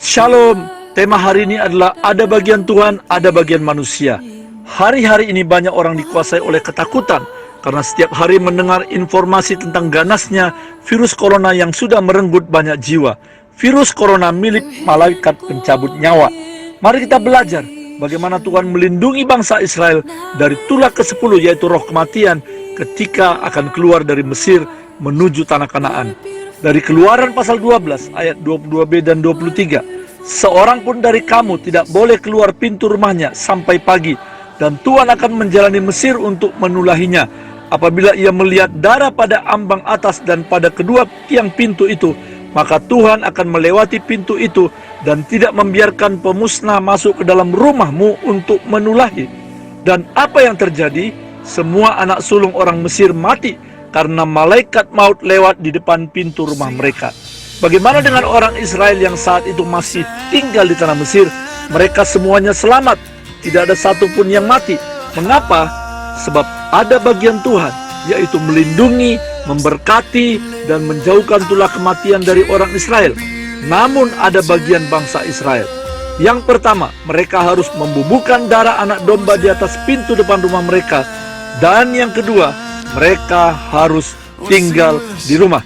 Shalom, tema hari ini adalah ada bagian Tuhan, ada bagian manusia. Hari-hari ini banyak orang dikuasai oleh ketakutan karena setiap hari mendengar informasi tentang ganasnya virus corona yang sudah merenggut banyak jiwa. Virus corona milik malaikat pencabut nyawa. Mari kita belajar bagaimana Tuhan melindungi bangsa Israel dari tulah ke-10 yaitu roh kematian ketika akan keluar dari Mesir menuju tanah Kanaan. Dari Keluaran pasal 12 ayat 22b dan 23, seorang pun dari kamu tidak boleh keluar pintu rumahnya sampai pagi, dan Tuhan akan menjalani Mesir untuk menulahinya. Apabila ia melihat darah pada ambang atas dan pada kedua tiang pintu itu, maka Tuhan akan melewati pintu itu dan tidak membiarkan pemusnah masuk ke dalam rumahmu untuk menulahi. Dan apa yang terjadi? Semua anak sulung orang Mesir mati karena malaikat maut lewat di depan pintu rumah mereka. Bagaimana dengan orang Israel yang saat itu masih tinggal di tanah Mesir? Mereka semuanya selamat, tidak ada satupun yang mati. Mengapa? Sebab ada bagian Tuhan, yaitu melindungi, memberkati, dan menjauhkan tulah kematian dari orang Israel. Namun ada bagian bangsa Israel. Yang pertama, mereka harus membubuhkan darah anak domba di atas pintu depan rumah mereka. Dan yang kedua, mereka harus tinggal di rumah.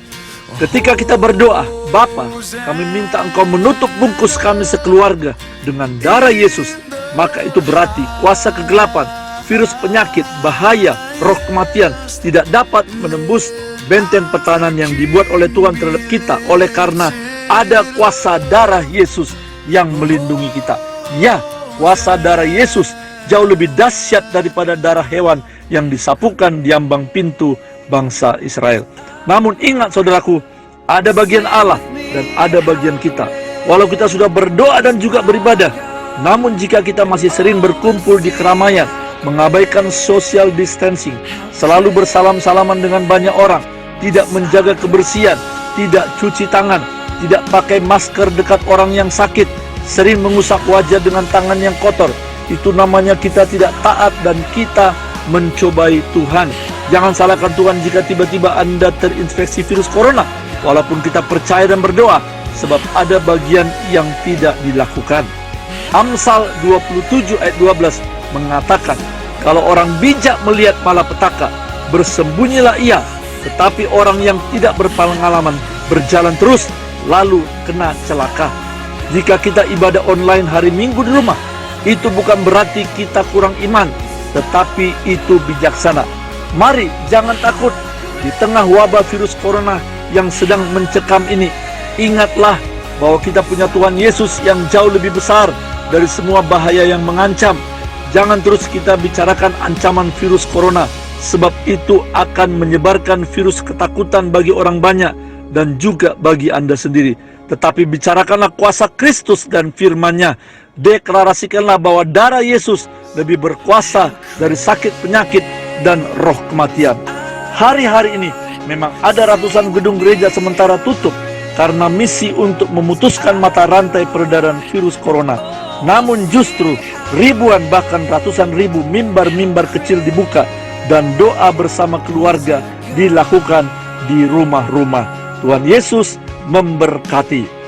Ketika kita berdoa, Bapa, kami minta Engkau menutup bungkus kami sekeluarga dengan darah Yesus, maka itu berarti kuasa kegelapan, virus penyakit, bahaya, roh kematian tidak dapat menembus benteng pertahanan yang dibuat oleh Tuhan terhadap kita, oleh karena ada kuasa darah Yesus yang melindungi kita. Ya, kuasa darah Yesus jauh lebih dahsyat daripada darah hewan yang disapukan di ambang pintu bangsa Israel. Namun ingat saudaraku, ada bagian Allah dan ada bagian kita. Walau kita sudah berdoa dan juga beribadah, namun jika kita masih sering berkumpul di keramaian, mengabaikan social distancing, selalu bersalam-salaman dengan banyak orang, tidak menjaga kebersihan, tidak cuci tangan, tidak pakai masker dekat orang yang sakit, sering mengusap wajah dengan tangan yang kotor, itu namanya kita tidak taat dan kita mencobai Tuhan. Jangan salahkan Tuhan jika tiba-tiba Anda terinfeksi virus corona, walaupun kita percaya dan berdoa, sebab ada bagian yang tidak dilakukan. Amsal 27 ayat 12 mengatakan, kalau orang bijak melihat malapetaka, bersembunyilah ia, tetapi orang yang tidak berpengalaman berjalan terus, lalu kena celaka. Jika kita ibadah online hari Minggu di rumah, itu bukan berarti kita kurang iman, tetapi itu bijaksana. Mari jangan takut di tengah wabah virus corona yang sedang mencekam ini. Ingatlah bahwa kita punya Tuhan Yesus yang jauh lebih besar dari semua bahaya yang mengancam. Jangan terus kita bicarakan ancaman virus corona, sebab itu akan menyebarkan virus ketakutan bagi orang banyak dan juga bagi Anda sendiri. Tetapi bicarakanlah kuasa Kristus dan firman-Nya. Deklarasikanlah bahwa darah Yesus lebih berkuasa dari sakit penyakit dan roh kematian. Hari-hari ini memang ada ratusan gedung gereja sementara tutup karena misi untuk memutuskan mata rantai peredaran virus corona. Namun justru ribuan bahkan ratusan ribu mimbar-mimbar kecil dibuka dan doa bersama keluarga dilakukan di rumah-rumah. Tuhan Yesus memberkati.